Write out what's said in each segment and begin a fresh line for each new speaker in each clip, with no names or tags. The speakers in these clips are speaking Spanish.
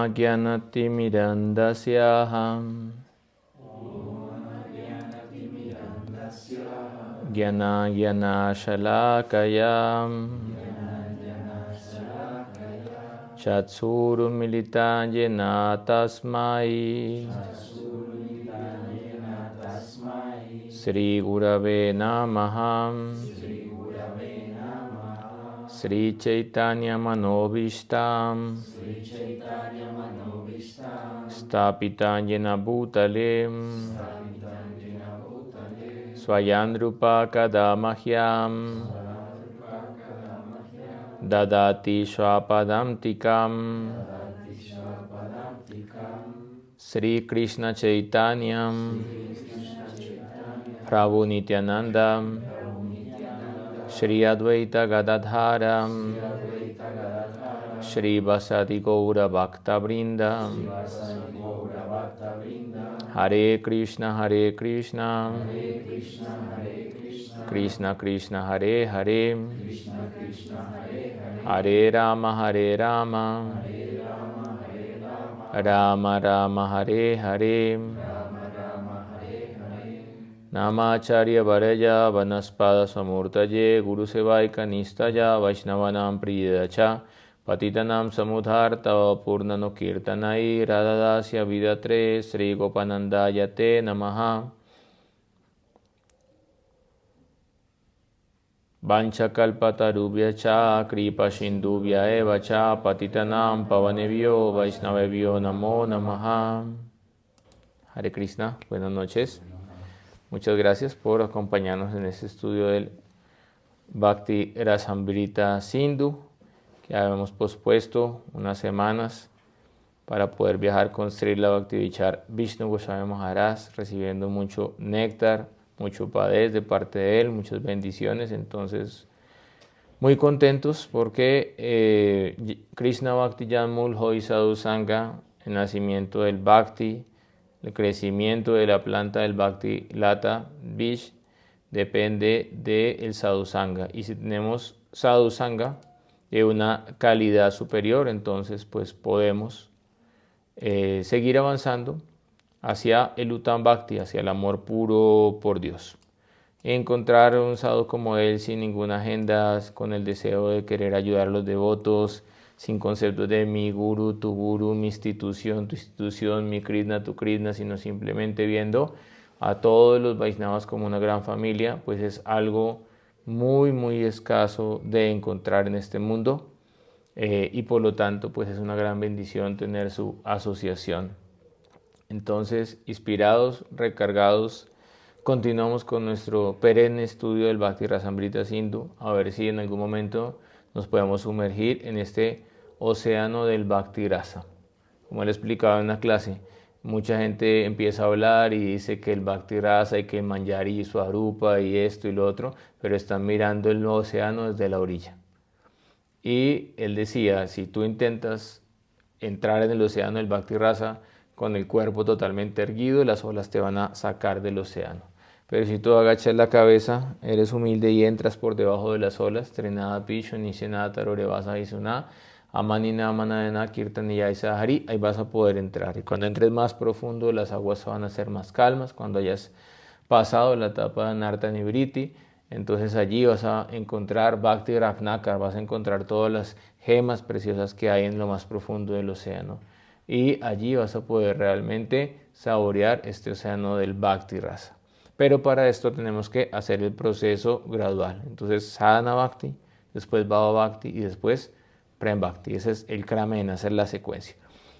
Gyanatimirandasya Gyana Shalakaya Chatsurumilita Yena Tasmai Sri Gurave Namaha Sri Chaitanya Manobhishtam Stapita Yena Bhutale Swayandrupa Kadamahyam Dadati Swapadamtikam Sri Krishna Chaitanyam Prabhu Nityanandam Shri Advaita Gadadharam Shri Vasati Gaura Bhakta Vrindam Hare Krishna Krishna Krishna Hare Hare Hare Rama Rama Rama Hare Hare Namacharya Varaya Vanaspada Samurtaye Guru Sevaika Nistaya Vaishnavanam Priyacha Patitanam Samudharta Purnano Kirtanai Radhadasya Vidatre Sri Gopanandaya Te Namaha Vanchakalpatarubhya cha kripa sindubhya eva cha patitanam pavanebhyo vaishnavebhyo namo namaha. Hare Krishna, buenas noches. Muchas gracias por acompañarnos en este estudio del Bhakti Rasamrita Sindhu, que habíamos pospuesto unas semanas para poder viajar con Srila Bhaktivichar Vishnu Goswami Maharaj, recibiendo mucho néctar, mucho padez de parte de él, muchas bendiciones. Entonces, muy contentos porque Krishna Bhakti Janmul Hoy Sadhu Sangha, el nacimiento del Bhakti, el crecimiento de la planta del Bhakti Lata Vish, depende del Sadhu Sangha. Y si tenemos Sadhu Sangha de una calidad superior, entonces pues podemos seguir avanzando hacia el Uttam Bhakti, hacia el amor puro por Dios. Encontrar un sadhu como él sin ninguna agenda, con el deseo de querer ayudar a los devotos, sin conceptos de mi guru, mi institución, tu institución, mi Krishna, tu Krishna, sino simplemente viendo a todos los Vaishnavas como una gran familia, pues es algo muy escaso de encontrar en este mundo, y por lo tanto pues es una gran bendición tener su asociación. Entonces, inspirados, recargados, continuamos con nuestro perenne estudio del Bhakti Rasamrita Sindhu, a ver si en algún momento nos podemos sumergir en este océano del Bhakti Rasa. Como le explicaba en una clase, mucha gente empieza a hablar y dice que el Bhakti Rasa y que el Manjari y Swarupa y esto y lo otro, pero están mirando el océano desde la orilla. Y él decía, si tú intentas entrar en el océano del Bhakti Rasa con el cuerpo totalmente erguido, las olas te van a sacar del océano. Pero si tú agachas la cabeza, eres humilde y entras por debajo de las olas, Trinada Pisho, Nishenada Tarorevasa Isuna, Amanina Manadena Kirtaniya Isahari, ahí vas a poder entrar. Y cuando entres más profundo, las aguas van a ser más calmas. Cuando hayas pasado la etapa de Narta Nivriti, entonces allí vas a encontrar Bhakti Ratnakar, vas a encontrar todas las gemas preciosas que hay en lo más profundo del océano. Y allí vas a poder realmente saborear este océano del Bhakti Rasa. Pero para esto tenemos que hacer el proceso gradual. Entonces Sadhana Bhakti, después Bhava Bhakti y después Prem Bhakti. Ese es el Kramena, esa es la secuencia.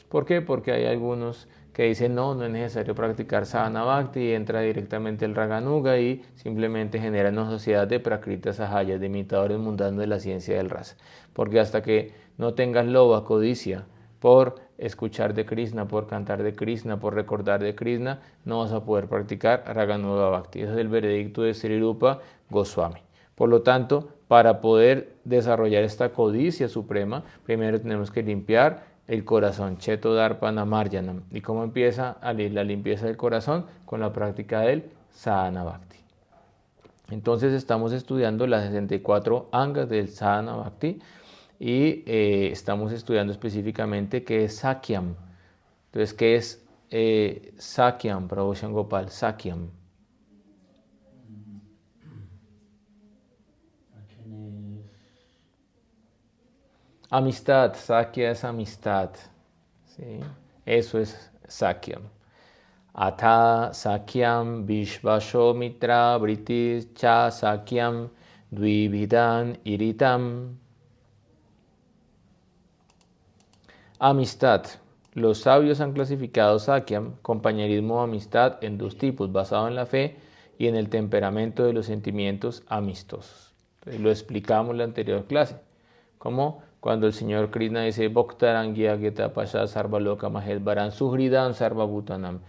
¿Por qué? Porque hay algunos que dicen no es necesario practicar Sadhana Bhakti y entra directamente el Raganuga y simplemente genera una sociedad de Prakrita Sahayas, de imitadores mundanos de la ciencia del rasa. Porque hasta que no tengas loba, codicia, por escuchar de Krishna, por cantar de Krishna, por recordar de Krishna, no vas a poder practicar Raganuga Bhakti. Ese es el veredicto de Sri Rupa Goswami. Por lo tanto, para poder desarrollar esta codicia suprema, primero tenemos que limpiar el corazón, Cheto Darpana Marjanam. ¿Y cómo empieza la limpieza del corazón? Con la práctica del Sadhana Bhakti. Entonces estamos estudiando las 64 angas del Sadhana Bhakti y estamos estudiando específicamente qué es Sakyam. Entonces, ¿qué es Sakyam, Prabhu Shangopal? Sakyam. Amistad, Sakya es amistad. ¿Sí? Eso es Sakyam. Atha Sakyam Vishvasho Mitra Britis Cha Sakyam Dvividan Iritam. Amistad. Los sabios han clasificado Sakyam, compañerismo o amistad, en dos tipos, basado en la fe y en el temperamento de los sentimientos amistosos. Entonces, lo explicamos en la anterior clase, como cuando el Señor Krishna dice Bhaktarangia Geta Pasha Sarvaloka Mahesvaran Suhridan Sarvabhutanam.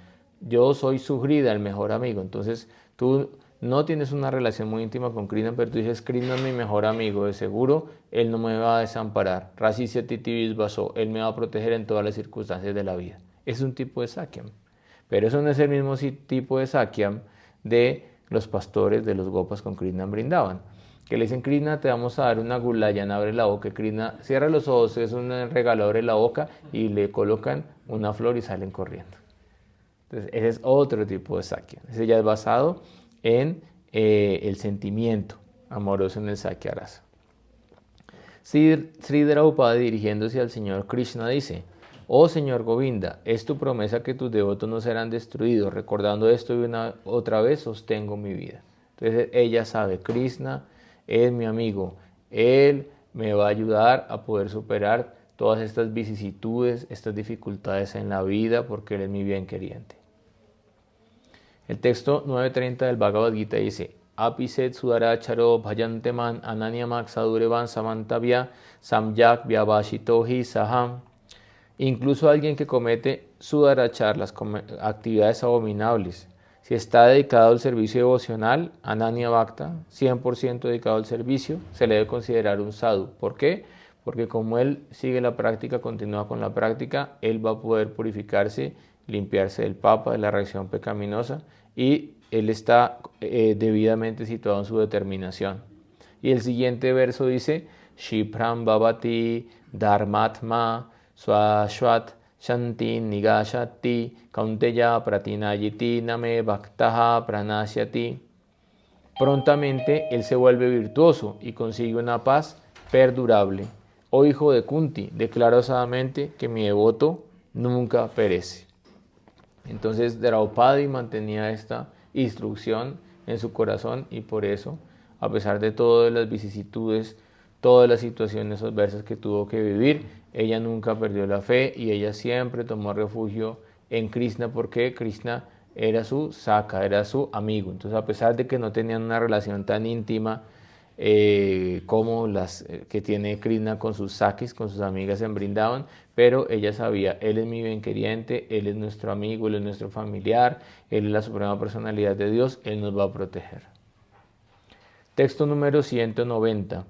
Yo soy Suhrida, el mejor amigo. Entonces tú no tienes una relación muy íntima con Krishna, pero tú dices Krishna es mi mejor amigo, de seguro Él no me va a desamparar. Rasisya Titivis Vaso, Él me va a proteger en todas las circunstancias de la vida. Es un tipo de Sakyam. Pero eso no es el mismo tipo de Sakyam de los pastores de los Gopas con Krishna en Vrindavan, que le dicen Krishna, te vamos a dar una gulayana, abre la boca, Krishna cierra los ojos, es un regalo, abre la boca y le colocan una flor y salen corriendo. Entonces ese es otro tipo de Sakya. Ese ya es basado en el sentimiento amoroso en el Sakya Rasa. Sri Draupadi, dirigiéndose al Señor Krishna, dice: oh Señor Govinda, es tu promesa que tus devotos no serán destruidos. Recordando esto y una otra vez sostengo mi vida. Entonces ella sabe, Krishna es mi amigo, Él me va a ayudar a poder superar todas estas vicisitudes, estas dificultades en la vida, porque Él es mi bien queriente. El texto 9.30 del Bhagavad Gita dice: Apiset sudaracharo bhayanteman ananyamak sadurevan samantavya samyak vyavashitohi saham. Incluso alguien que comete sudarachar, las actividades abominables, si está dedicado al servicio devocional, Ananya Bhakta, 100% dedicado al servicio, se le debe considerar un sadhu. ¿Por qué? Porque como él sigue la práctica, continúa con la práctica, él va a poder purificarse, limpiarse del papa, de la reacción pecaminosa, y él está debidamente situado en su determinación. Y el siguiente verso dice: Shipram Bhavati Dharmatma Swashvat Shanti Nigashati Kaunteya Pratinayiti Name Bhaktaha Pranasyati. Prontamente él se vuelve virtuoso y consigue una paz perdurable. Oh hijo de Kunti, declaro osadamente que mi devoto nunca perece. Entonces Draupadi mantenía esta instrucción en su corazón y por eso, a pesar de todas las vicisitudes, todas las situaciones adversas que tuvo que vivir, ella nunca perdió la fe y ella siempre tomó refugio en Krishna, porque Krishna era su Saka, era su amigo. Entonces, a pesar de que no tenían una relación tan íntima como las que tiene Krishna con sus Sakis, con sus amigas en Vrindavan, pero ella sabía, Él es mi bien queriente, Él es nuestro amigo, Él es nuestro familiar, Él es la suprema personalidad de Dios, Él nos va a proteger. Texto número 190.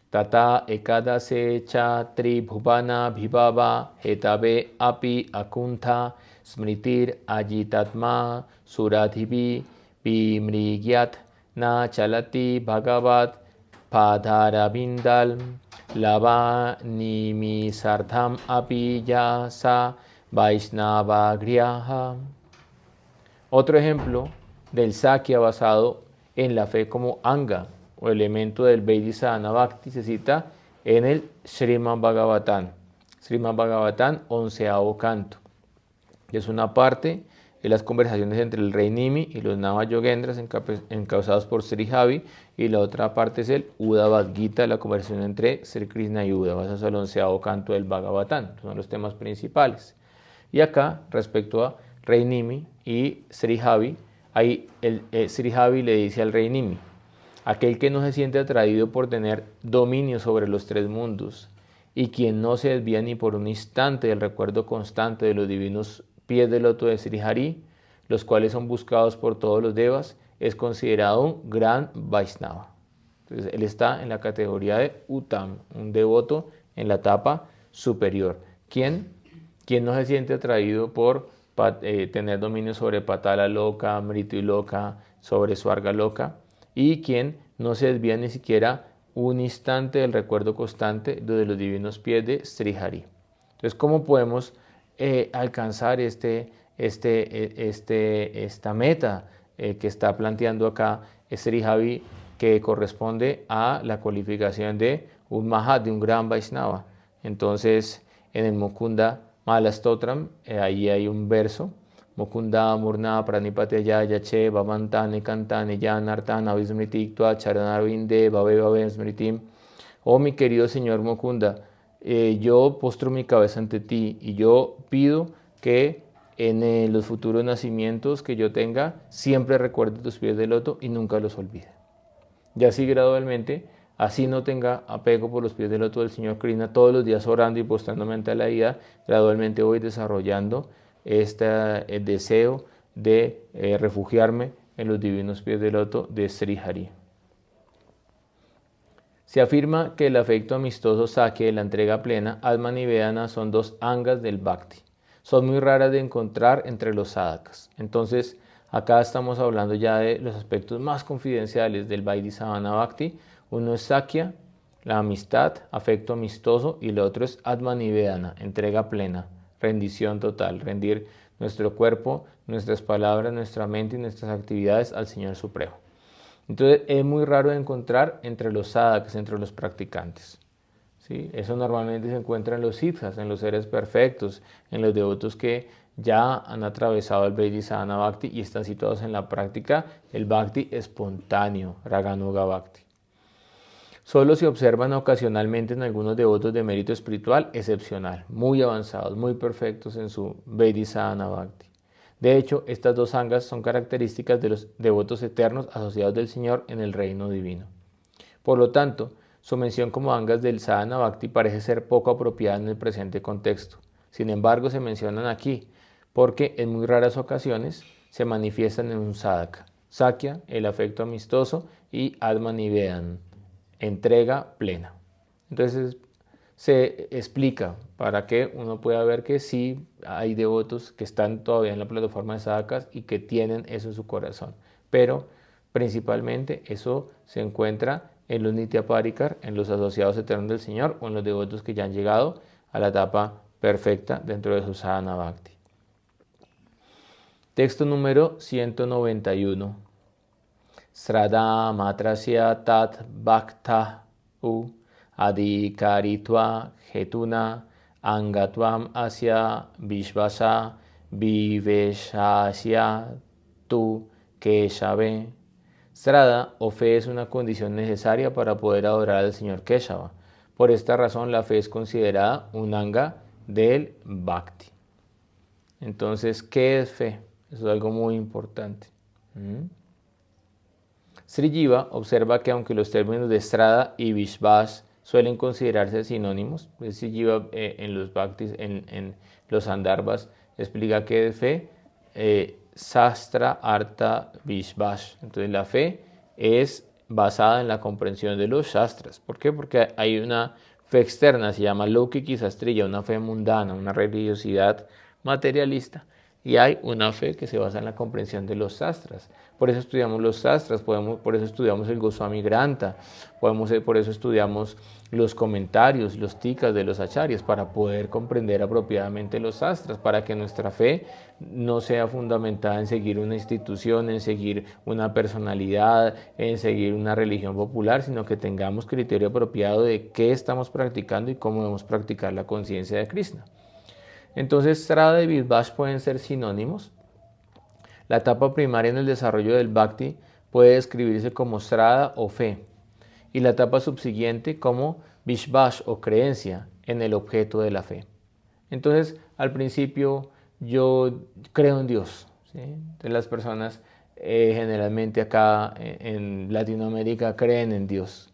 Tata ekadase cha tribhuvana bhivava hetave api akuntha smritir ajitatma suradhivi bimrigyat na chalati bhagavat padharabindal lava nimisartham api yasa vaishnavagriyaha. Otro ejemplo del Sakya basado en la fe como Anga, o elemento del Vaidhi Sadhana Bhakti, se cita en el Srimad Bhagavatam. Srimad Bhagavatam, 11º canto. Es una parte de las conversaciones entre el rey Nimi y los Navayogendras encausados por Sri Havi, y la otra parte es el Uddhavad Gita, la conversación entre Sri Krishna y Uddhava. Ese es el 11º canto del Bhagavatam. Son los temas principales. Y acá, respecto a rey Nimi y Sri Havi, ahí Sri Havi le dice al rey Nimi: aquel que no se siente atraído por tener dominio sobre los tres mundos y quien no se desvía ni por un instante del recuerdo constante de los divinos pies del loto de Sri Hari, los cuales son buscados por todos los devas, es considerado un gran Vaishnava. Entonces, él está en la categoría de Uttam, un devoto en la etapa superior. ¿Quién no se siente atraído por tener dominio sobre Patala Loka, Mritu Loka, sobre Swarga Loka? Y quien no se desvía ni siquiera un instante del recuerdo constante de los divinos pies de Sri Hari. Entonces, ¿cómo podemos alcanzar esta meta que está planteando acá Sri Hari, que corresponde a la cualificación de un Mahat, de un gran Vaishnava? Entonces, en el Mukunda Malastotram, ahí hay un verso: Mukunda Murna Pranipatya Yache Bhavantane Kantane Yanartana Vismritiktua Charanarvinde Bhave Smritim. Oh mi querido Señor Mukunda, yo postro mi cabeza ante ti y yo pido que en los futuros nacimientos que yo tenga siempre recuerde tus pies de loto y nunca los olvide. Y así gradualmente, así no tenga apego por los pies del loto del Señor Krishna, todos los días orando y postrándome ante la ida, gradualmente voy desarrollando este deseo de refugiarme en los divinos pies del loto de Sri Hari. Se afirma que el afecto amistoso Sakya y la entrega plena, Atman y Vedana, son dos angas del Bhakti. Son muy raras de encontrar entre los sadhakas. Entonces, acá estamos hablando ya de los aspectos más confidenciales del Vaidhisavana Bhakti. Uno es Sakya, la amistad, afecto amistoso, y el otro es Atman y Vedana, entrega plena, rendición total, rendir nuestro cuerpo, nuestras palabras, nuestra mente y nuestras actividades al Señor Supremo. Entonces es muy raro de encontrar entre los sadhakas, entre los practicantes. ¿Sí? Eso normalmente se encuentra en los siddhas, en los seres perfectos, en los devotos que ya han atravesado el Vaidhisavana Bhakti y están situados en la práctica el Bhakti espontáneo, Raganuga Bhakti. Solo se observan ocasionalmente en algunos devotos de mérito espiritual excepcional, muy avanzados, muy perfectos en su Vaidhisavana Bhakti. De hecho, estas dos angas son características de los devotos eternos asociados del Señor en el reino divino. Por lo tanto, su mención como angas del sadhana bhakti parece ser poco apropiada en el presente contexto. Sin embargo, se mencionan aquí porque en muy raras ocasiones se manifiestan en un sadhaka. Sakya, el afecto amistoso, y Atman y Vedana, entrega plena. Entonces se explica para que uno pueda ver que sí hay devotos que están todavía en la plataforma de sadhakas y que tienen eso en su corazón, pero principalmente eso se encuentra en los Nitya Parikar, en los asociados eternos del Señor, o en los devotos que ya han llegado a la etapa perfecta dentro de su sadhana bhakti. Texto número 191. Sraddha matrasya tat bhakta adhikaritva hetuna angatvam asya vishvasa viveshasya tu Keshave. Sraddha o fe es una condición necesaria para poder adorar al Señor Keshava. Por esta razón la fe es considerada un anga del Bhakti. Entonces, ¿qué es fe? Eso es algo muy importante. Sri Jiva observa que aunque los términos de Sraddha y Vishvas suelen considerarse sinónimos, pues Sri Jiva en los Bhaktis, en los Sandarbhas, explica que es fe, Sastra Artha Vishvas. Entonces la fe es basada en la comprensión de los Shastras. ¿Por qué? Porque hay una fe externa, se llama Laukiki Sastriya, una fe mundana, una religiosidad materialista. Y hay una fe que se basa en la comprensión de los sastras. Por eso estudiamos los sastras, por eso estudiamos el Goswami Granta, por eso estudiamos los comentarios, los tikas de los acharyas, para poder comprender apropiadamente los sastras, para que nuestra fe no sea fundamentada en seguir una institución, en seguir una personalidad, en seguir una religión popular, sino que tengamos criterio apropiado de qué estamos practicando y cómo debemos practicar la conciencia de Krishna. Entonces, Sraddha y Vishvas pueden ser sinónimos. La etapa primaria en el desarrollo del Bhakti puede describirse como Sraddha o fe, y la etapa subsiguiente como Vishvas o creencia en el objeto de la fe. Entonces, al principio yo creo en Dios, ¿sí? Entonces, las personas generalmente acá en Latinoamérica creen en Dios.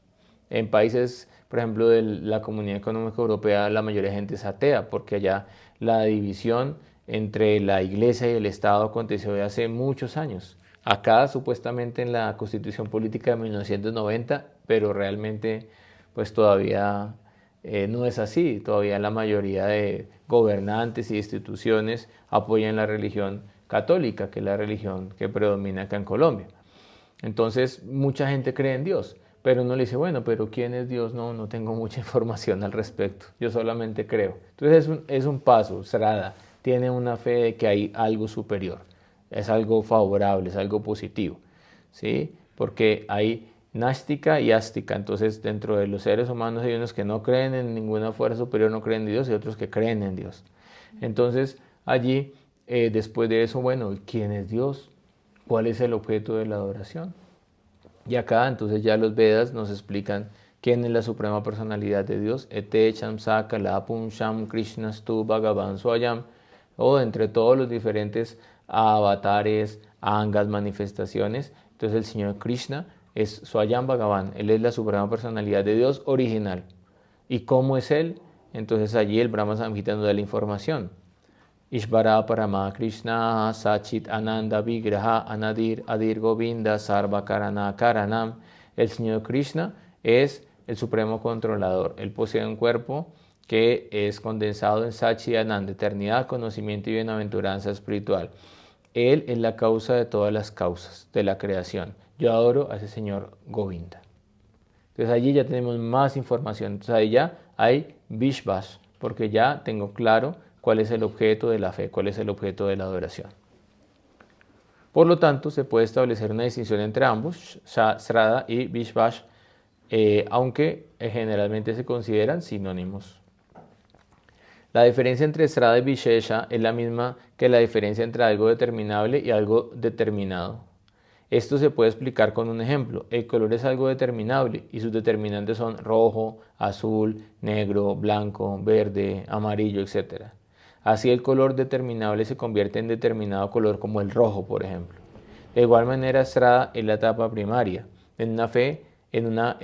En países, por ejemplo, de la Comunidad Económica Europea, la mayoría de gente es atea, porque allá la división entre la Iglesia y el Estado aconteció de hace muchos años. Acá, supuestamente, en la Constitución Política de 1990, pero realmente pues todavía no es así. Todavía la mayoría de gobernantes y instituciones apoyan la religión católica, que es la religión que predomina acá en Colombia. Entonces, mucha gente cree en Dios, Pero uno le dice, bueno, pero ¿quién es Dios? No, no tengo mucha información al respecto, yo solamente creo. Entonces es un paso, Srada, tiene una fe de que hay algo superior, es algo favorable, es algo positivo, ¿sí? Porque hay nástica y ástica, entonces dentro de los seres humanos hay unos que no creen en ninguna fuerza superior, no creen en Dios, y otros que creen en Dios. Entonces allí, después de eso, bueno, ¿quién es Dios? ¿Cuál es el objeto de la adoración? Y acá entonces ya los Vedas nos explican quién es la suprema personalidad de Dios, Ete Chamsa Kalapum Sham Krishnastu Bhagavan Swayam, o entre todos los diferentes avatares, angas, manifestaciones. Entonces el Señor Krishna es Swayam Bhagavan, Él es la suprema personalidad de Dios original. ¿Y cómo es Él? Entonces allí el Brahma Samhita nos da la información. Ishvara Parama Krishna Sachit Ananda Vigraha Anadir Adir Govinda Sarva Karana Karanam. El Señor Krishna es el supremo controlador. Él posee un cuerpo que es condensado en Sachi Ananda, eternidad, conocimiento y bienaventuranza espiritual. Él es la causa de todas las causas de la creación. Yo adoro a ese Señor Govinda. Entonces allí ya tenemos más información. Entonces ahí ya hay Vishvash, porque ya tengo claro cuál es el objeto de la fe, cuál es el objeto de la adoración. Por lo tanto, se puede establecer una distinción entre ambos, Srada y Vishvash, aunque generalmente se consideran sinónimos. La diferencia entre Srada y Vishesha es la misma que la diferencia entre algo determinable y algo determinado. Esto se puede explicar con un ejemplo. El color es algo determinable y sus determinantes son rojo, azul, negro, blanco, verde, amarillo, etc. Así el color determinable se convierte en determinado color como el rojo, por ejemplo. De igual manera, Srada es la etapa primaria, en una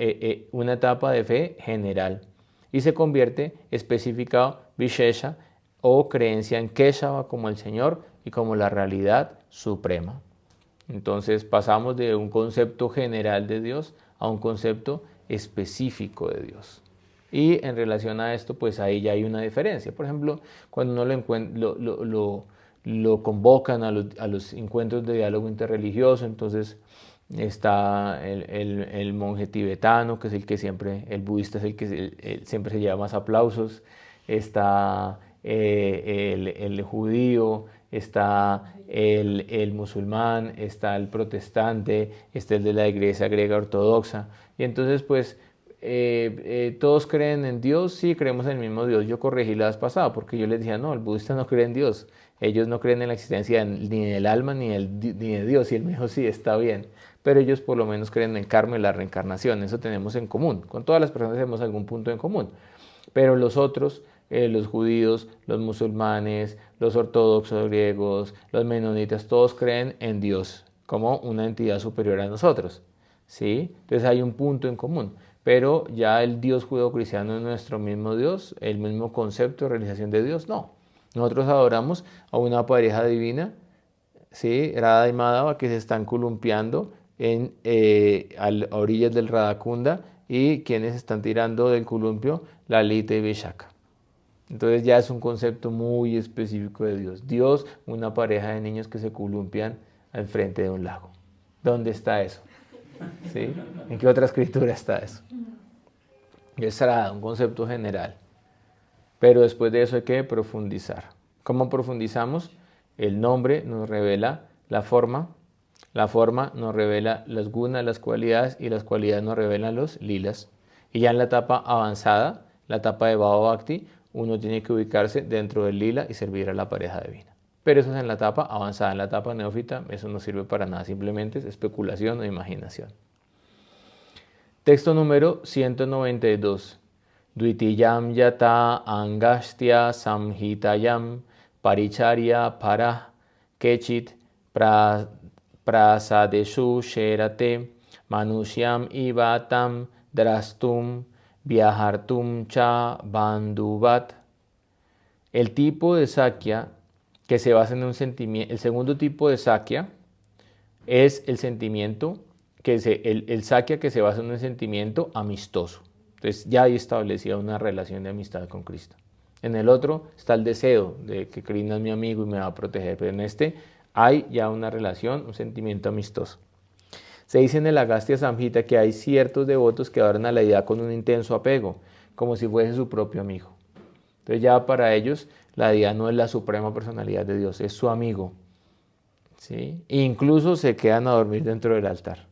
etapa de fe general, y se convierte especificado Vishesha o creencia en Keshava como el Señor y como la realidad suprema. Entonces pasamos de un concepto general de Dios a un concepto específico de Dios. Y en relación a esto, pues ahí ya hay una diferencia. Por ejemplo, cuando uno lo convocan a los encuentros de diálogo interreligioso, entonces está el monje tibetano, que es el que siempre, el budista es el que siempre se lleva más aplausos, está el judío, está el musulmán, está el protestante, está el de la iglesia griega ortodoxa. Y entonces pues todos creen en Dios, sí, creemos en el mismo Dios. Yo corregí la vez pasada porque yo les decía, no, el budista no cree en Dios. Ellos no creen en la existencia ni del alma ni de Dios. Y él me dijo, sí, está bien. Pero ellos por lo menos creen en el karma y la reencarnación. Eso tenemos en común. Con todas las personas tenemos algún punto en común. Pero los otros, los judíos, los musulmanes, los ortodoxos griegos, los menonitas, todos creen en Dios como una entidad superior a nosotros, ¿sí? Entonces hay un punto en común, pero ya el Dios judeocristiano es nuestro mismo Dios, el mismo concepto de realización de Dios, no. Nosotros adoramos a una pareja divina, ¿sí? Radha y Madhava, que se están columpiando a orillas del Radhakunda, y quienes están tirando del columpio, Lalita y Vishaka. Entonces ya es un concepto muy específico de Dios. Dios, una pareja de niños que se columpian al frente de un lago. ¿Dónde está eso? ¿Sí? ¿En qué otra escritura está eso? Es un concepto general. Pero después de eso hay que profundizar. ¿Cómo profundizamos? El nombre nos revela la forma nos revela las gunas, las cualidades, y las cualidades nos revelan los lilas. Y ya en la etapa avanzada, la etapa de Bhava Bhakti, uno tiene que ubicarse dentro del lila y servir a la pareja divina. Pero eso es en la etapa avanzada. En la etapa neófita eso no sirve para nada, simplemente es especulación o imaginación. Texto número 192. Dvitiyam yata angastya samhitayam paricharya para kechit prasadeshu sherate manusyam ivatam drastum viajartum cha bandhuvat. El tipo de sakya que se basa en un sentimiento, el segundo tipo de sakya es el sentimiento, el sakya que se basa en un sentimiento amistoso. Entonces ya hay establecida una relación de amistad con Krishna. En el otro está el deseo de que Krishna es mi amigo y me va a proteger, pero en este hay ya una relación, un sentimiento amistoso. Se dice en el Agastya Samhita que hay ciertos devotos que adoran a la deidad con un intenso apego, como si fuese su propio amigo. Entonces ya para ellos la deidad no es la suprema personalidad de Dios, es su amigo. ¿Sí? E incluso se quedan a dormir dentro del altar.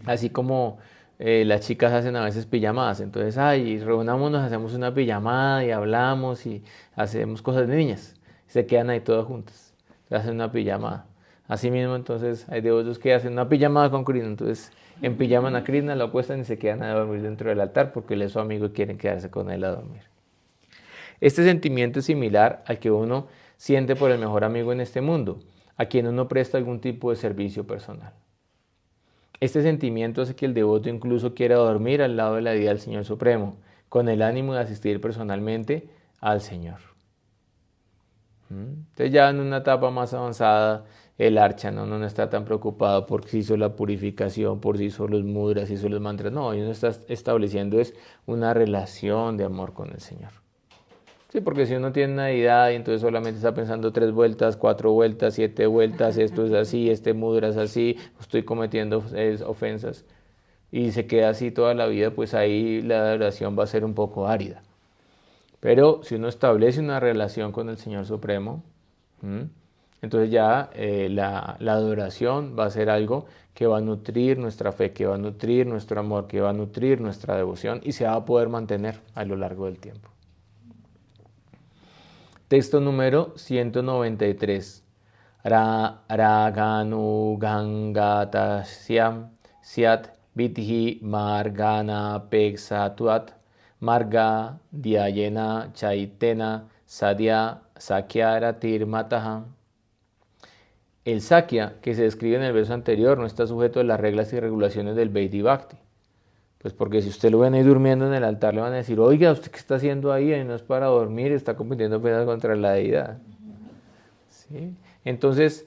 Así como las chicas hacen a veces pijamadas. Entonces, reunámonos, hacemos una pijamada y hablamos y hacemos cosas de niñas. Se quedan ahí todas juntas. Se hacen una pijamada. Así mismo, entonces, hay devotos que hacen una pijamada con Krishna. Entonces, empijaman a Krishna, lo apuestan y se quedan a dormir dentro del altar porque él es su amigo y quieren quedarse con él a dormir. Este sentimiento es similar al que uno siente por el mejor amigo en este mundo, a quien uno presta algún tipo de servicio personal. Este sentimiento hace que el devoto incluso quiera dormir al lado de la deidad del Señor Supremo, con el ánimo de asistir personalmente al Señor. Entonces ya en una etapa más avanzada, el archana no está tan preocupado por si hizo la purificación, por si hizo los mudras, si hizo los mantras. No, uno está estableciendo es una relación de amor con el Señor. Sí, porque si uno tiene una deidad y entonces solamente está pensando 3 vueltas, 4 vueltas, 7 vueltas, esto es así, este mudra es así, estoy cometiendo ofensas, y se queda así toda la vida, pues ahí la adoración va a ser un poco árida. Pero si uno establece una relación con el Señor Supremo, entonces ya la adoración va a ser algo que va a nutrir nuestra fe, que va a nutrir nuestro amor, que va a nutrir nuestra devoción y se va a poder mantener a lo largo del tiempo. Texto número 193. Raganu gangatasyam syat vidhi margana peksatuat marga dhyayena chaitena sadhya sakyaratirmataha. El sakya, que se describe en el verso anterior, no está sujeto a las reglas y regulaciones del Vaidhi Bhakti. Pues porque si usted lo ven ahí durmiendo en el altar, le van a decir, oiga, ¿usted qué está haciendo ahí? Ahí no es para dormir, está cometiendo ofensas contra la deidad. ¿Sí? Entonces,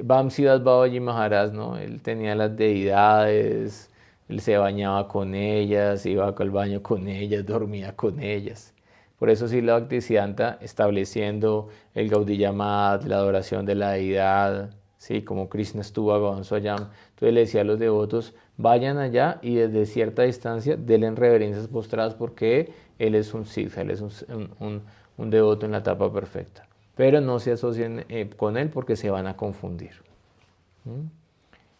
Vamsidas Babaji Maharaj, ¿no? Él tenía las deidades, él se bañaba con ellas, iba al baño con ellas, dormía con ellas. Por eso sí la Bhaktisiddhanta estableciendo el Gaudiya Mat, la adoración de la deidad, ¿sí? Como Krishna estuvo a Bhavan Swayam. Entonces le decía a los devotos, vayan allá y desde cierta distancia denle reverencias postradas porque él es un siddha, él es un devoto en la etapa perfecta. Pero no se asocien con él porque se van a confundir.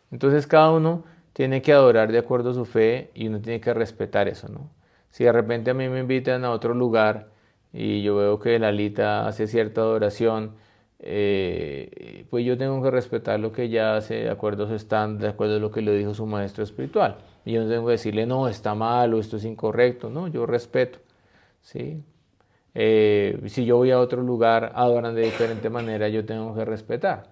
Entonces cada uno tiene que adorar de acuerdo a su fe y uno tiene que respetar eso, ¿no? Si de repente a mí me invitan a otro lugar y yo veo que Lalita hace cierta adoración, pues yo tengo que respetar lo que ella hace de acuerdo a su stand, de acuerdo a lo que le dijo su maestro espiritual. Y yo no tengo que decirle, no, está mal o esto es incorrecto, no, yo respeto, ¿sí? Si yo voy a otro lugar, adoran de diferente manera, yo tengo que respetar.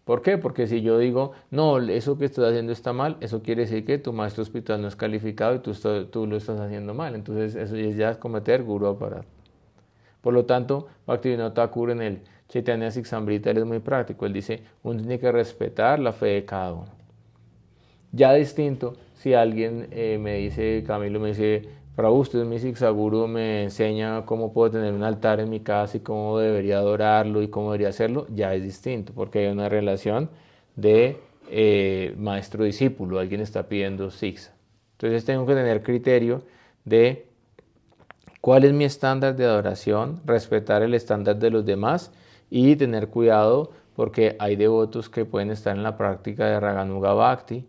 ¿Por qué? Porque si yo digo, no, eso que estás haciendo está mal, eso quiere decir que tu maestro espiritual no es calificado y tú lo estás haciendo mal. Entonces eso ya es cometer guru aparat. Por lo tanto, Bhaktivinoda Thakur en el Chaitanya Siksamrita él es muy práctico. Él dice, uno tiene que respetar la fe de cada uno. Ya distinto, si alguien me dice, Camilo me dice, Prabhu, usted es mi Siksaguru, me enseña cómo puedo tener un altar en mi casa y cómo debería adorarlo y cómo debería hacerlo, ya es distinto, porque hay una relación de maestro-discípulo, alguien está pidiendo Siksa. Entonces tengo que tener criterio de cuál es mi estándar de adoración, respetar el estándar de los demás y tener cuidado porque hay devotos que pueden estar en la práctica de Raganuga Bhakti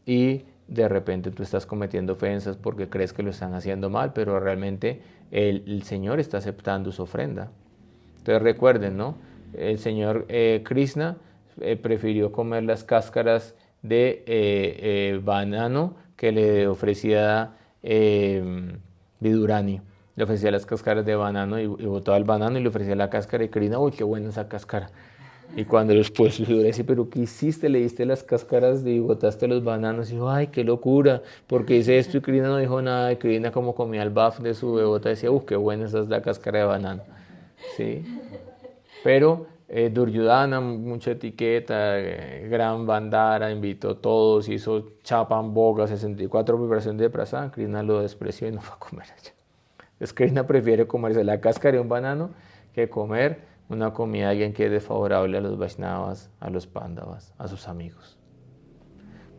y de repente tú estás cometiendo ofensas porque crees que lo están haciendo mal, pero realmente el Señor está aceptando su ofrenda. Entonces recuerden, ¿no? El Señor Krishna prefirió comer las cáscaras de banano que le ofrecía Vidurani. Le ofrecía las cáscaras de banano y botaba el banano y le ofrecía la cáscara y Krishna, uy, qué buena esa cáscara. Y cuando después le dice, pero ¿qué hiciste? Le diste las cáscaras y botaste los bananos. Y dijo, ay, qué locura, porque hice esto y Krishna no dijo nada. Y Krishna como comía el baf de su bebota decía, qué buena esa es la cáscara de banano. ¿Sí? Pero Duryodhana, mucha etiqueta, gran bandara, invitó a todos, hizo chapamboga, 64 preparaciones de prasad. Krishna lo despreció y no fue a comer allá. Entonces Krishna prefiere comerse la cáscara de un banano que comer una comida de alguien que es desfavorable a los Vaishnavas, a los Pándavas, a sus amigos.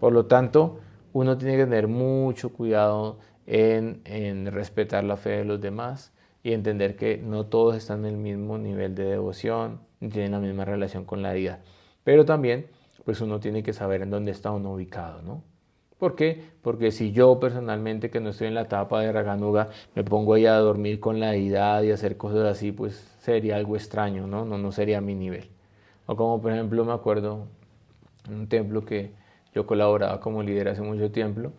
Por lo tanto, uno tiene que tener mucho cuidado en respetar la fe de los demás y entender que no todos están en el mismo nivel de devoción, ni tienen la misma relación con la deidad. Pero también, pues uno tiene que saber en dónde está uno ubicado, ¿no? ¿Por qué? Porque si yo personalmente, que no estoy en la etapa de Raganuga, me pongo ahí a dormir con la deidad y hacer cosas así, pues sería algo extraño, ¿no? No sería mi nivel. O como por ejemplo me acuerdo en un templo que yo colaboraba como líder hace mucho tiempo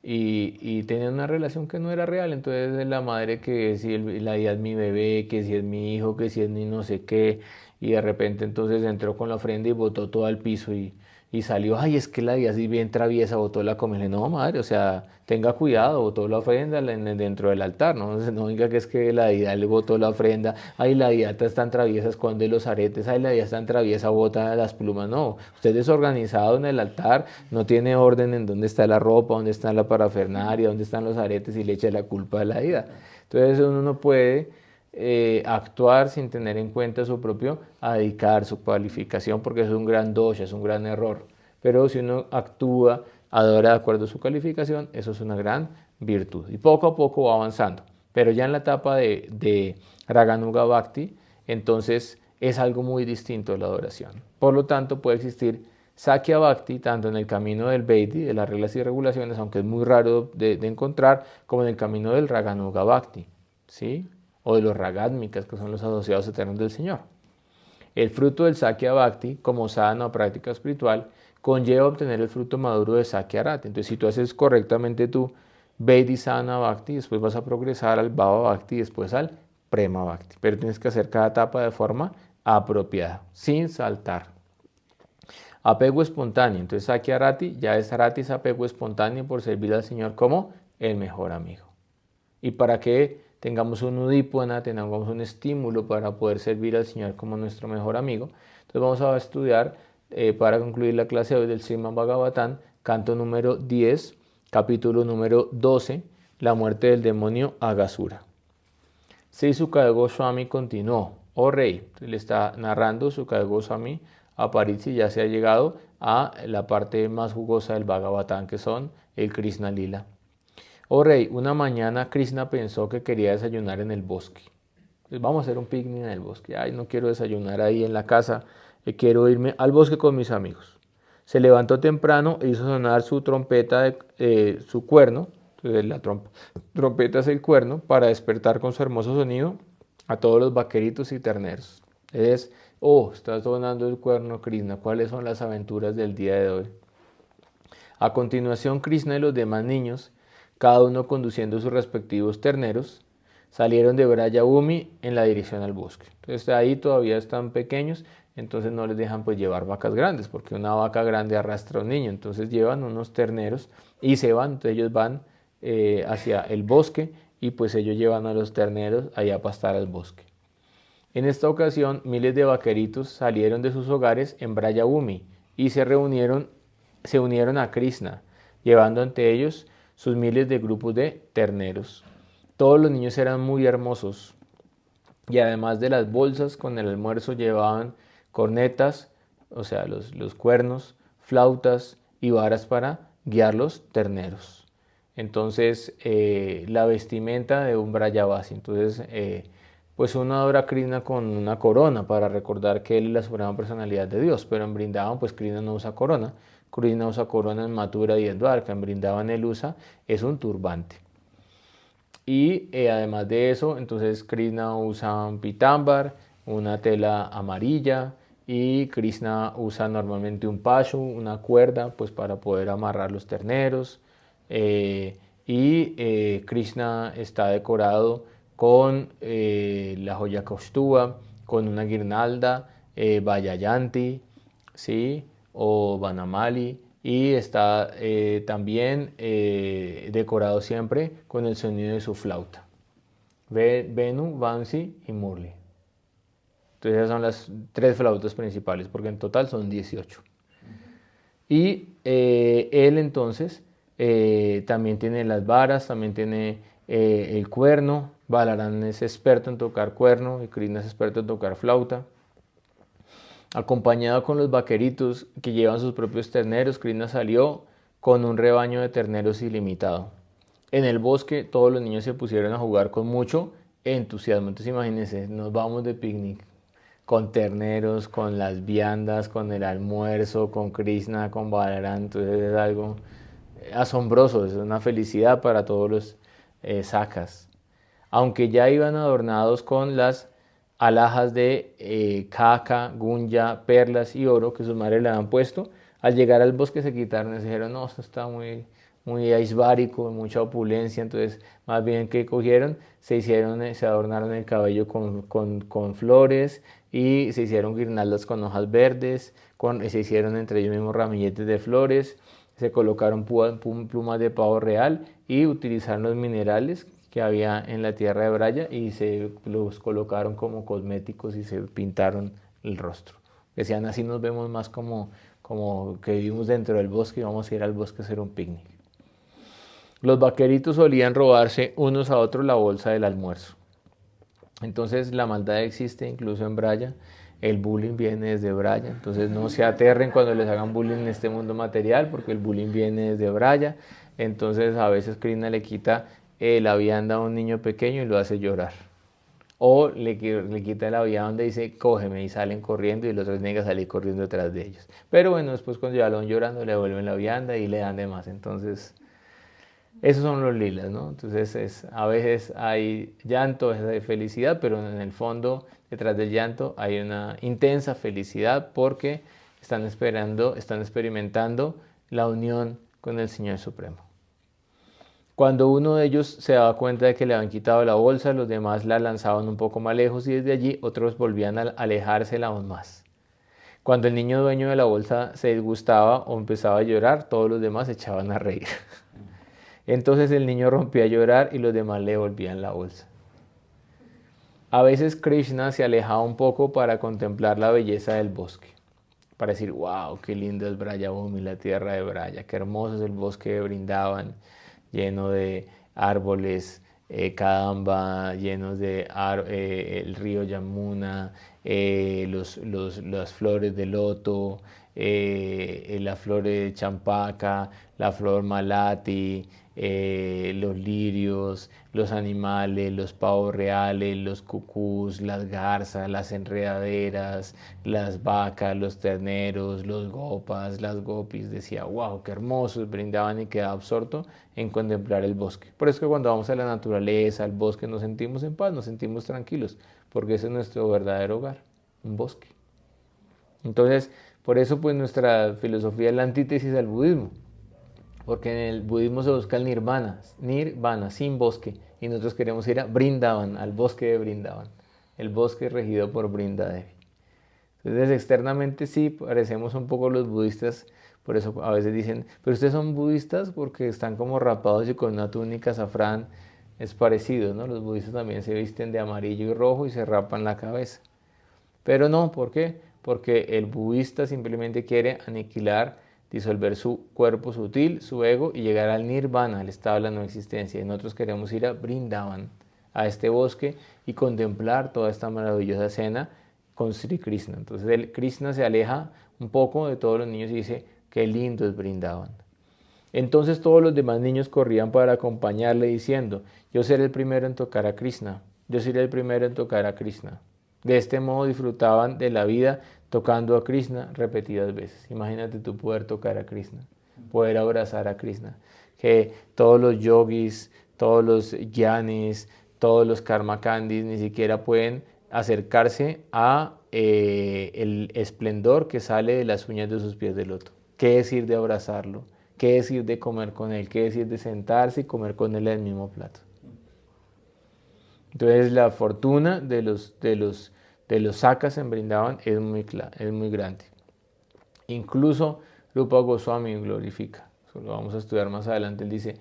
y tenía una relación que no era real. Entonces la madre que si la deidad es mi bebé, que si es mi hijo, que si es mi no sé qué, y de repente entonces entró con la ofrenda y botó todo al piso y salió, ay, es que la deidad así bien traviesa, botó la comida. No, madre, o sea, tenga cuidado, botó la ofrenda dentro del altar, ¿no? No diga que es que la deidad le botó la ofrenda, ay, la deidad está tan traviesa, esconde los aretes, ay, la deidad está tan traviesa, bota las plumas. No, usted es desorganizado en el altar, no tiene orden en dónde está la ropa, dónde está la parafernaria, dónde están los aretes y le echa la culpa a la deidad. Entonces uno no puede actuar sin tener en cuenta su propio adicar, su calificación, porque es un gran dosha, es un gran error. Pero si uno actúa, adora de acuerdo a su calificación, eso es una gran virtud. Y poco a poco va avanzando. Pero ya en la etapa de Raganuga Bhakti, entonces es algo muy distinto de la adoración. Por lo tanto, puede existir Sakya Bhakti, tanto en el camino del Vaidhi, de las reglas y regulaciones, aunque es muy raro de encontrar, como en el camino del Raganuga Bhakti, ¿sí? O de los Ragatmikas, que son los asociados eternos del Señor. El fruto del Sakya Bhakti, como sadhana o práctica espiritual, conlleva obtener el fruto maduro de Sakya Rati. Entonces, si tú haces correctamente tu Vaidhi Sadhana Bhakti, después vas a progresar al Bhava Bhakti y después al Prema Bhakti. Pero tienes que hacer cada etapa de forma apropiada, sin saltar. Apego espontáneo. Entonces, Sakya Rati, ya es Rati, es apego espontáneo por servir al Señor como el mejor amigo. ¿Y para qué? Tengamos un udipana, tengamos un estímulo para poder servir al Señor como nuestro mejor amigo. Entonces vamos a estudiar, para concluir la clase de hoy del Srimad Bhagavatam, canto número 10, capítulo número 12, la muerte del demonio Agasura. Sri Sukadeva Goswami continuó, oh rey, le está narrando Sukadeva Goswami a Parikshit, ya se ha llegado a la parte más jugosa del Bhagavatam, que son el Krishna Lila. Oh rey, una mañana Krishna pensó que quería desayunar en el bosque. Pues vamos a hacer un picnic en el bosque. Ay, no quiero desayunar ahí en la casa, quiero irme al bosque con mis amigos. Se levantó temprano e hizo sonar su trompeta, su cuerno. Entonces la trompeta es el cuerno para despertar con su hermoso sonido a todos los vaqueritos y terneros. Está sonando el cuerno, Krishna. ¿Cuáles son las aventuras del día de hoy? A continuación, Krishna y los demás niños, cada uno conduciendo sus respectivos terneros, salieron de Brajabhumi en la dirección al bosque. Entonces ahí todavía están pequeños, entonces no les dejan pues llevar vacas grandes, porque una vaca grande arrastra a un niño. Entonces llevan unos terneros y se van. Entonces ellos van hacia el bosque y pues ellos llevan a los terneros allá a pastar al bosque. En esta ocasión, miles de vaqueritos salieron de sus hogares en Brajabhumi y se unieron a Krishna, llevando ante ellos sus miles de grupos de terneros. Todos los niños eran muy hermosos y además de las bolsas con el almuerzo llevaban cornetas, o sea, los cuernos, flautas y varas para guiar los terneros. Entonces, la vestimenta de un Brajavasi. Entonces, pues uno adora a Krishna con una corona para recordar que él es la suprema personalidad de Dios, pero en Vrindavan pues Krishna no usa corona. Krishna usa corona en Mathura y en Dwarka. En Vrindavan él usa es un turbante. Y además de eso, entonces Krishna usa un pitámbar, una tela amarilla, y Krishna usa normalmente un pashu, una cuerda, pues para poder amarrar los terneros. Krishna está decorado con la joya Kaustuva, con una guirnalda, Vajayanti, ¿sí? O Vanamali, y está también decorado siempre con el sonido de su flauta. Venu, Vansi y Murli. Entonces esas son las 3 flautas principales, porque en total son 18. Y él entonces también tiene las varas, también tiene el cuerno. Balarán es experto en tocar cuerno y Krishna es experto en tocar flauta. Acompañado con los vaqueritos que llevan sus propios terneros, Krishna salió con un rebaño de terneros ilimitado. En el bosque todos los niños se pusieron a jugar con mucho entusiasmo. Entonces imagínense, nos vamos de picnic con terneros, con las viandas, con el almuerzo, con Krishna, con Balaram. Entonces es algo asombroso, es una felicidad para todos los sakas. Aunque ya iban adornados con las alhajas de caca, gunya, perlas y oro que sus madres le habían puesto, al llegar al bosque se quitaron y se dijeron, no, esto está muy aisbárico, mucha opulencia. Entonces más bien que cogieron, se adornaron el cabello con flores y se hicieron guirnaldas con hojas verdes, se hicieron entre ellos mismos ramilletes de flores, se colocaron plumas de pavo real y utilizaron los minerales que había en la tierra de Braya y se los colocaron como cosméticos y se pintaron el rostro. Decían, así nos vemos más como que vivimos dentro del bosque y vamos a ir al bosque a hacer un picnic. Los vaqueritos solían robarse unos a otros la bolsa del almuerzo. Entonces la maldad existe incluso en Braya, el bullying viene desde Braya, entonces no se aterren cuando les hagan bullying en este mundo material, porque el bullying viene desde Braya. Entonces a veces Krishna le quita la vianda a un niño pequeño y lo hace llorar. O le quita la vianda y dice, cógeme, y salen corriendo y los otros tienen que salir corriendo detrás de ellos. Pero bueno, después cuando ya lo van llorando le devuelven la vianda y le dan de más. Entonces esos son los lilas, ¿no? Entonces a veces hay llanto, a veces hay felicidad, pero en el fondo, detrás del llanto, hay una intensa felicidad porque están experimentando la unión con el Señor Supremo. Cuando uno de ellos se daba cuenta de que le habían quitado la bolsa, los demás la lanzaban un poco más lejos y desde allí otros volvían a alejársela aún más. Cuando el niño dueño de la bolsa se disgustaba o empezaba a llorar, todos los demás se echaban a reír. Entonces el niño rompía a llorar y los demás le devolvían la bolsa. A veces Krishna se alejaba un poco para contemplar la belleza del bosque, para decir, wow, qué lindo es Brajabhumi, la tierra de Braya, qué hermoso es el bosque de Brindavan, lleno de árboles, Kadamba, llenos de el río Yamuna, las flores de loto, la flor de champaca, la flor malati, los lirios, los animales, los pavos reales, los cucús, las garzas, las enredaderas, las vacas, los terneros, los gopas, las gopis. Decía, wow, qué hermosos, brindaban y quedaba absorto en contemplar el bosque. Por eso que cuando vamos a la naturaleza, al bosque, nos sentimos en paz, nos sentimos tranquilos, porque ese es nuestro verdadero hogar, un bosque. Entonces, por eso pues nuestra filosofía es la antítesis al budismo, porque en el budismo se busca el nirvana, sin bosque, y nosotros queremos ir a Brindavan, al bosque de Brindavan, el bosque regido por Brindadevi. Entonces externamente sí parecemos un poco los budistas, por eso a veces dicen, pero ustedes son budistas porque están como rapados y con una túnica azafrán, es parecido, ¿no? Los budistas también se visten de amarillo y rojo y se rapan la cabeza. Pero no, ¿por qué? Porque el budista simplemente quiere aniquilar, disolver su cuerpo sutil, su ego y llegar al nirvana, al estado de la no existencia. Y nosotros queremos ir a Brindavan, a este bosque y contemplar toda esta maravillosa escena con Sri Krishna. Entonces el Krishna se aleja un poco de todos los niños y dice, qué lindo es Brindavan. Entonces todos los demás niños corrían para acompañarle diciendo, yo seré el primero en tocar a Krishna, yo seré el primero en tocar a Krishna. De este modo disfrutaban de la vida tocando a Krishna repetidas veces. Imagínate tú poder tocar a Krishna, poder abrazar a Krishna. Que todos los yogis, todos los gyanis, todos los karmakandis ni siquiera pueden acercarse a el esplendor que sale de las uñas de sus pies de loto. ¿Qué decir de abrazarlo? ¿Qué decir de comer con él? ¿Qué decir de sentarse y comer con él en el mismo plato? Entonces la fortuna de los sakas en Brindavan es muy grande. Incluso Rupa Goswami glorifica. Eso lo vamos a estudiar más adelante. Él dice,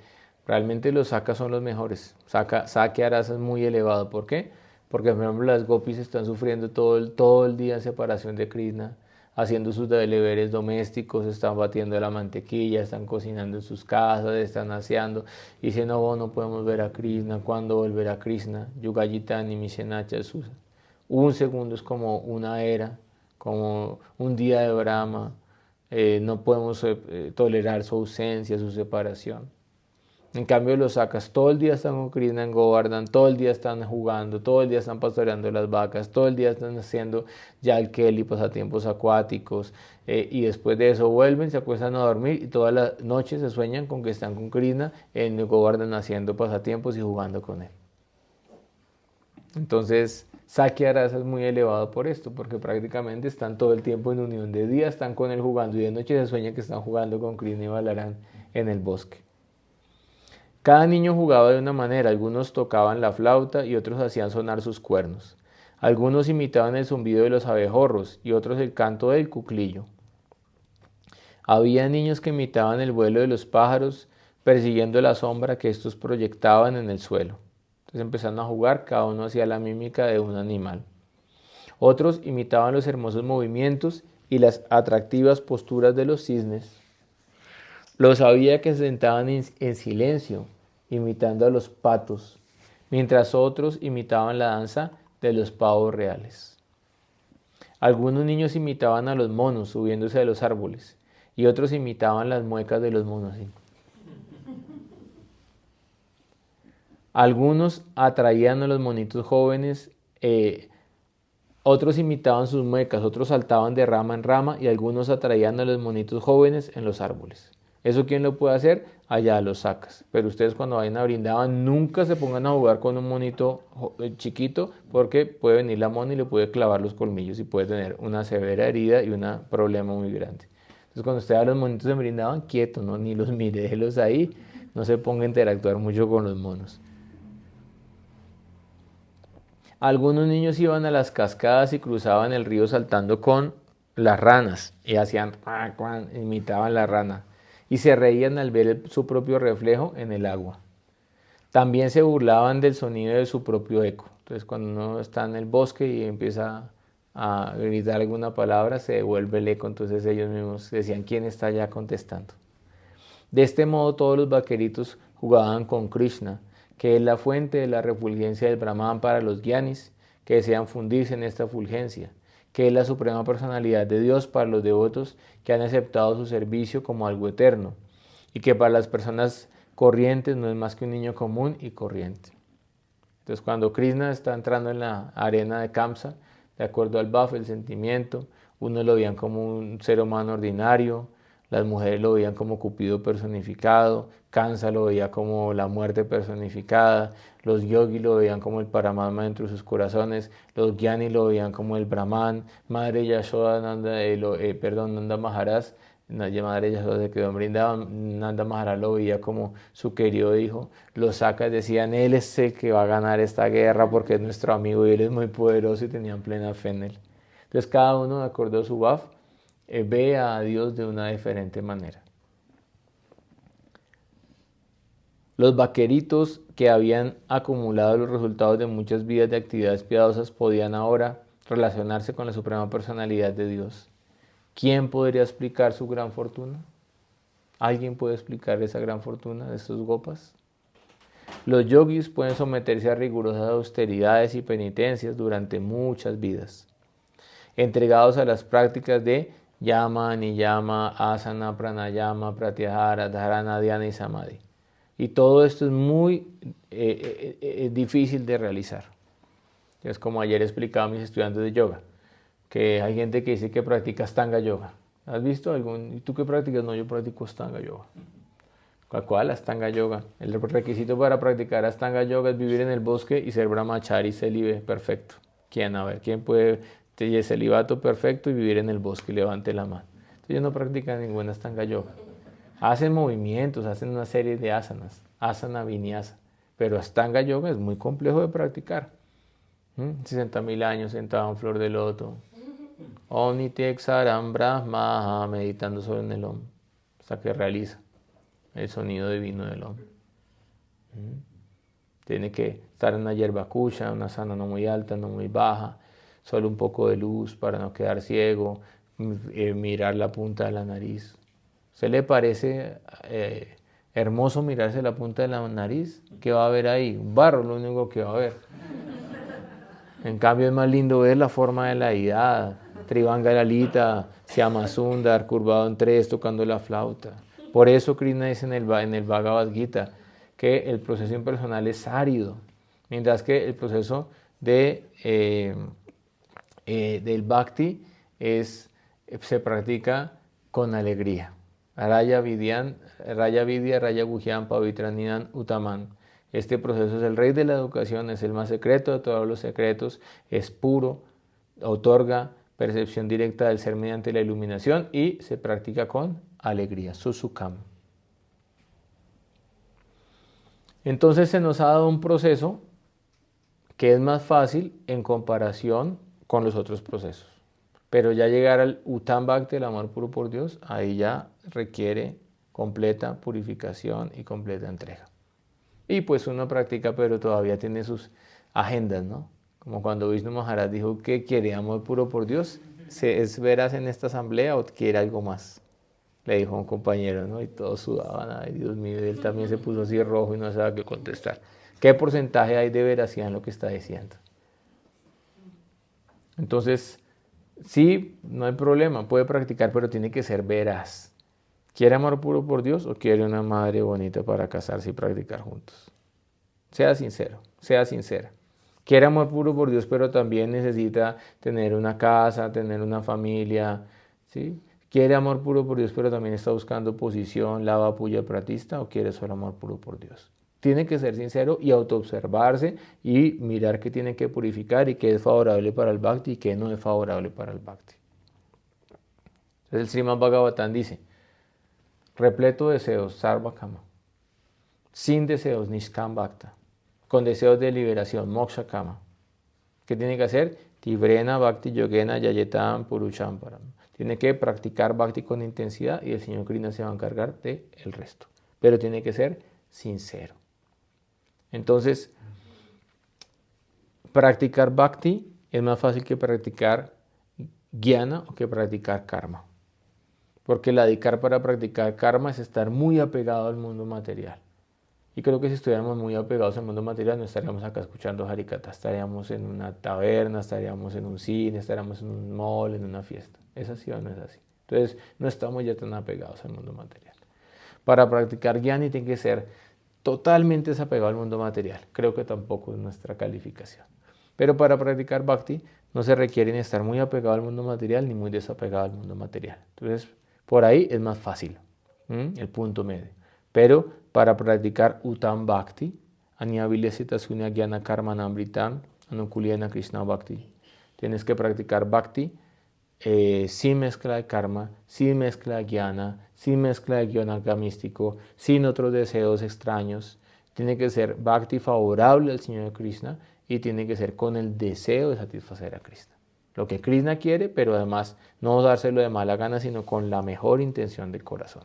realmente los sakas son los mejores. Sakya Rasa es muy elevado. ¿Por qué? Porque por ejemplo las gopis están sufriendo todo el día en separación de Krishna, haciendo sus deberes domésticos, están batiendo la mantequilla, están cocinando en sus casas, están aseando, y dicen, no podemos ver a Krishna, ¿cuándo volverá Krishna? Yugayitani Mishenacha Susa. Un segundo es como una era, como un día de Brahma. No podemos tolerar su ausencia, su separación. En cambio los sakas todo el día están con Krishna en Govardhan, todo el día están jugando, todo el día están pastoreando las vacas, todo el día están haciendo yalkeli, pasatiempos acuáticos, y después de eso vuelven, se acuestan a dormir y todas las noches se sueñan con que están con Krishna en Govardhan haciendo pasatiempos y jugando con él. Entonces Sakya Rasa es muy elevado por esto, porque prácticamente están todo el tiempo en unión. De día están con él jugando y de noche se sueña que están jugando con Krishna y Balarán en el bosque. Cada niño jugaba de una manera, algunos tocaban la flauta y otros hacían sonar sus cuernos. Algunos imitaban el zumbido de los abejorros y otros el canto del cuclillo. Había niños que imitaban el vuelo de los pájaros, persiguiendo la sombra que estos proyectaban en el suelo. Entonces empezaron a jugar, cada uno hacía la mímica de un animal. Otros imitaban los hermosos movimientos y las atractivas posturas de los cisnes. Los había que se sentaban en silencio, imitando a los patos, mientras otros imitaban la danza de los pavos reales. Algunos niños imitaban a los monos subiéndose a los árboles, y otros imitaban las muecas de los monos. ¿Sí? Algunos atraían a los monitos jóvenes, otros imitaban sus muecas, otros saltaban de rama en rama y algunos atraían a los monitos jóvenes en los árboles. ¿Eso quién lo puede hacer? Allá los sakas. Pero ustedes cuando vayan a Vrindavan nunca se pongan a jugar con un monito chiquito porque puede venir la mona y le puede clavar los colmillos y puede tener una severa herida y un problema muy grande. Entonces cuando usted ve a los monitos en Vrindavan, quieto, ¿no? Ni los mire, déjelos ahí, no se ponga a interactuar mucho con los monos. Algunos niños iban a las cascadas y cruzaban el río saltando con las ranas y hacían, imitaban la rana y se reían al ver su propio reflejo en el agua. También se burlaban del sonido de su propio eco. Entonces cuando uno está en el bosque y empieza a gritar alguna palabra, se devuelve el eco, entonces ellos mismos decían quién está allá contestando. De este modo todos los vaqueritos jugaban con Krishna, que es la fuente de la refulgencia del Brahman para los gyanis, que desean fundirse en esta fulgencia, que es la suprema personalidad de Dios para los devotos que han aceptado su servicio como algo eterno, y que para las personas corrientes no es más que un niño común y corriente. Entonces cuando Krishna está entrando en la arena de Kamsa, de acuerdo al bhava, el sentimiento, unos lo veían como un ser humano ordinario, las mujeres lo veían como Cupido personificado, Kansa lo veía como la muerte personificada, los yogis lo veían como el Paramatma dentro de sus corazones, los Gyanis lo veían como el Brahman, Madre Yashoda, Nanda Maharaj, Madre Yashoda se quedó en Vrindavan, Nanda Maharaj lo veía como su querido hijo, los sakas decían, él es el que va a ganar esta guerra porque es nuestro amigo y él es muy poderoso y tenían plena fe en él. Entonces cada uno, de acuerdo a su bhava, ve a Dios de una diferente manera. Los vaqueritos que habían acumulado los resultados de muchas vidas de actividades piadosas podían ahora relacionarse con la suprema personalidad de Dios. ¿Quién podría explicar su gran fortuna? ¿Alguien puede explicar esa gran fortuna de estos gopas? Los yogis pueden someterse a rigurosas austeridades y penitencias durante muchas vidas, entregados a las prácticas de Yama, Niyama, Asana, Pranayama, Pratyahara, Dharana, Dhyana y Samadhi. Y todo esto es muy difícil de realizar. Es como ayer explicaba a mis estudiantes de yoga, que hay gente que dice que practica Astanga Yoga. ¿Has visto algún? ¿Y tú qué practicas? No, yo practico Astanga Yoga. ¿Cuál? Astanga Yoga. El requisito para practicar Astanga Yoga es vivir en el bosque y ser brahmachari, célibe perfecto. ¿Quién? A ver, ¿quién puede tener celibato perfecto y vivir en el bosque? Levante la mano. Entonces ellos no practican ninguna Astanga Yoga. Hacen movimientos, hacen una serie de asanas, asana, vinyasa, pero Astanga Yoga es muy complejo de practicar. 60.000 años sentado en flor de loto, Om Niti Exaram Brahma, meditando sobre el Om, hasta que realiza el sonido divino del Om. Tiene que estar en una hierba kusha, una asana no muy alta, no muy baja, solo un poco de luz para no quedar ciego, mirar la punta de la nariz. ¿Se le parece hermoso mirarse la punta de la nariz? ¿Qué va a haber ahí? Un barro, lo único que va a haber. En cambio es más lindo ver la forma de la deidad, Trivanga Lalita, Syama Sundar, curvado en tres, tocando la flauta. Por eso Krishna dice en el Bhagavad Gita que el proceso impersonal es árido, mientras que el proceso del Bhakti se practica con alegría. Raya Vidya, Raya Guhyam, Pavitraninan, Utaman. Este proceso es el rey de la educación, es el más secreto de todos los secretos, es puro, otorga percepción directa del ser mediante la iluminación y se practica con alegría, Susukam. Entonces se nos ha dado un proceso que es más fácil en comparación con los otros procesos. Pero ya llegar al Uttam Bhakti, el amor puro por Dios, ahí ya requiere completa purificación y completa entrega. Y pues uno practica, pero todavía tiene sus agendas, ¿no? Como cuando Vishnu Maharaj dijo que quiere amor puro por Dios, ¿es veras en esta asamblea o quiere algo más? Le dijo a un compañero, ¿no? Y todos sudaban, ay Dios mío, él también se puso así rojo y no sabía qué contestar. ¿Qué porcentaje hay de veracidad en lo que está diciendo? Entonces, sí, no hay problema, puede practicar, pero tiene que ser veraz. ¿Quiere amor puro por Dios o quiere una madre bonita para casarse y practicar juntos? Sea sincero, sea sincera. Quiere amor puro por Dios, pero también necesita tener una casa, tener una familia, ¿sí? Quiere amor puro por Dios, pero también está buscando posición, lava, puya, pratista, o quiere solo amor puro por Dios. Tiene que ser sincero y autoobservarse y mirar qué tiene que purificar y qué es favorable para el Bhakti y qué no es favorable para el Bhakti. Entonces el Srimad Bhagavatam dice, repleto de deseos, Sarva Kama, sin deseos, Nishkam Bhakta, con deseos de liberación, Moksha Kama. ¿Qué tiene que hacer? Tivrena Bhakti Yogena Yayetam Purusham Param. Tiene que practicar Bhakti con intensidad y el Señor Krishna se va a encargar del resto. Pero tiene que ser sincero. Entonces, practicar Bhakti es más fácil que practicar Jnana o que practicar Karma. Porque el dedicar para practicar Karma es estar muy apegado al mundo material. Y creo que si estuviéramos muy apegados al mundo material, no estaríamos acá escuchando Harikata, estaríamos en una taberna, estaríamos en un cine, estaríamos en un mall, en una fiesta. ¿Es así o no es así? Entonces, no estamos ya tan apegados al mundo material. Para practicar Jnana tiene que ser totalmente desapegado al mundo material. Creo que tampoco es nuestra calificación. Pero para practicar Bhakti no se requiere ni estar muy apegado al mundo material ni muy desapegado al mundo material. Entonces, por ahí es más fácil, el punto medio. Pero para practicar Uttam Bhakti, Anyavilyasita Sunya Jnana Karma Namritam, Anukulyena Krishna Bhakti. Tienes que practicar Bhakti sin mezcla de karma, sin mezcla de jnana, sin mezcla de yoga místico, sin otros deseos extraños. Tiene que ser Bhakti favorable al Señor Krishna y tiene que ser con el deseo de satisfacer a Krishna. Lo que Krishna quiere, pero además no dárselo de mala gana, sino con la mejor intención del corazón.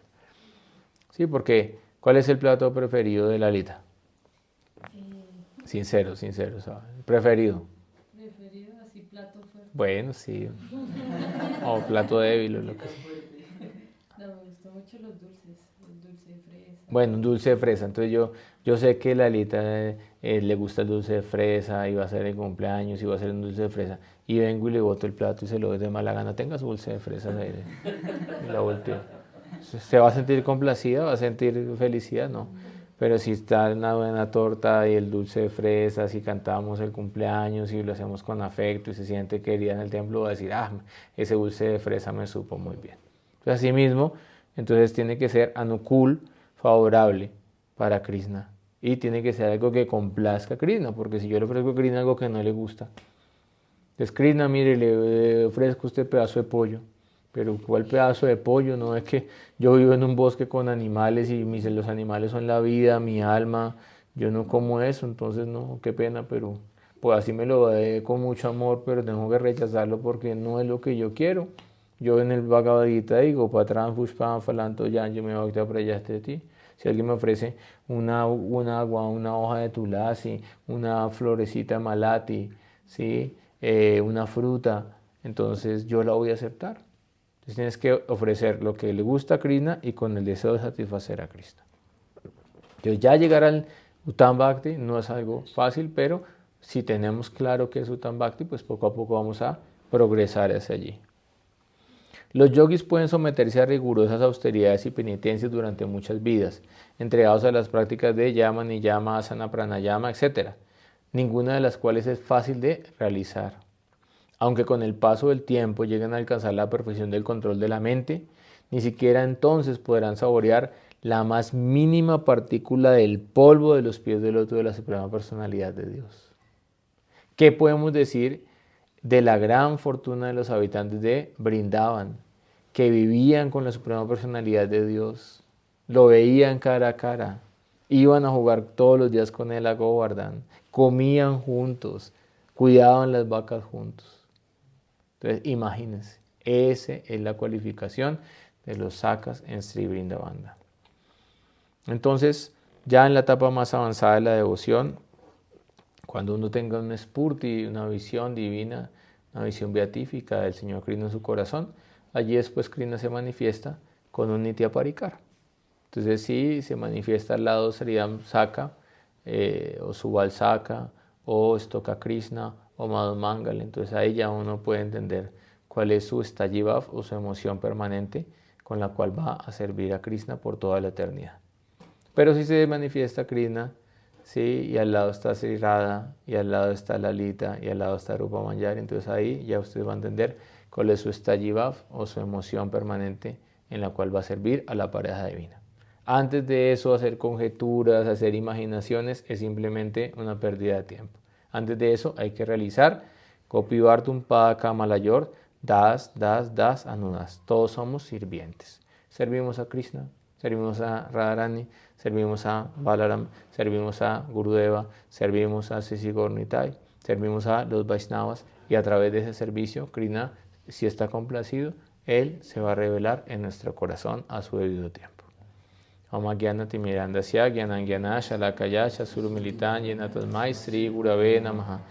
Sí, porque ¿cuál es el plato preferido de Lalita? Sincero, ¿sabes? Preferido.
Preferido, así plato fuerte.
Bueno, sí. O plato débil o lo que sea.
No, me gustan mucho los dulces, el dulce de fresa.
Bueno, un dulce de fresa. Entonces yo sé que Lalita le gusta el dulce de fresa y va a hacer el cumpleaños y va a hacer un dulce de fresa. Y vengo y le boto el plato y se lo doy de mala gana. Tenga su dulce de fresa ahí. Y la volteo. ¿Se va a sentir complacida? ¿Va a sentir felicidad? No. Pero si está una buena torta y el dulce de fresa, si cantamos el cumpleaños y lo hacemos con afecto y se siente querida en el templo, va a decir, ese dulce de fresa me supo muy bien. Entonces, así mismo, entonces tiene que ser anukul, favorable para Krishna. Y tiene que ser algo que complazca a Krishna, porque si yo le ofrezco a Krishna algo que no le gusta, entonces Krishna, mire, le ofrezco este pedazo de pollo. Pero ¿cuál pedazo de pollo? No es que yo vivo en un bosque con animales y los animales son la vida, mi alma, yo no como eso, entonces no, qué pena, pero pues así me lo doy con mucho amor, pero tengo que rechazarlo porque no es lo que yo quiero. Yo en el Bhagavad Gita digo, Patran Pushpam Falanto Yanji me Bhakta Prayaste de ti. Si alguien me ofrece una agua, una hoja de tulasi, una florecita de malati, ¿sí? Una fruta, entonces yo la voy a aceptar. Entonces tienes que ofrecer lo que le gusta a Krishna y con el deseo de satisfacer a Krishna. Entonces ya llegar al Uttam Bhakti no es algo fácil, pero si tenemos claro qué es Uttam Bhakti, pues poco a poco vamos a progresar hacia allí. Los yogis pueden someterse a rigurosas austeridades y penitencias durante muchas vidas, entregados a las prácticas de yama, niyama, asana, pranayama, etc., ninguna de las cuales es fácil de realizar. Aunque con el paso del tiempo lleguen a alcanzar la perfección del control de la mente, ni siquiera entonces podrán saborear la más mínima partícula del polvo de los pies del loto de la Suprema Personalidad de Dios. ¿Qué podemos decir de la gran fortuna de los habitantes de Brindavan, que vivían con la Suprema Personalidad de Dios, lo veían cara a cara, iban a jugar todos los días con él a Govardhan, comían juntos, cuidaban las vacas juntos? Entonces, imagínense, esa es la cualificación de los sakas en Sri Vrindavana. Entonces, ya en la etapa más avanzada de la devoción, cuando uno tenga un spurti, una visión divina, una visión beatífica del Señor Krishna en su corazón, allí después Krishna se manifiesta con un Nitya Parikar. Entonces sí, se manifiesta al lado Sridham Saka, o Subal Saka, o Stoka Krishna, o Madhu Mangal. Entonces ahí ya uno puede entender cuál es su Stajivav o su emoción permanente con la cual va a servir a Krishna por toda la eternidad. Pero si se manifiesta Krishna, sí, y al lado está Sri Radha, y al lado está Lalita, y al lado está Rupa Manjari, entonces ahí ya ustedes van a entender cuál es su Stajivav o su emoción permanente en la cual va a servir a la pareja divina. Antes de eso, hacer conjeturas, hacer imaginaciones, es simplemente una pérdida de tiempo. Antes de eso, hay que realizar Gopivartum Pada Kamalayor, Das, Anudas. Todos somos sirvientes. Servimos a Krishna, servimos a Radharani, servimos a Balaram, servimos a Gurudeva, servimos a Sisi Gornitai, servimos a los Vaishnavas, y a través de ese servicio, Krishna, si está complacido, Él se va a revelar en nuestro corazón a su debido tiempo. Om Gyana Timirandasya Gyanan Gyana Shalakaya Shasuru Militan Yena Tasmai Sri Gurave Namaha.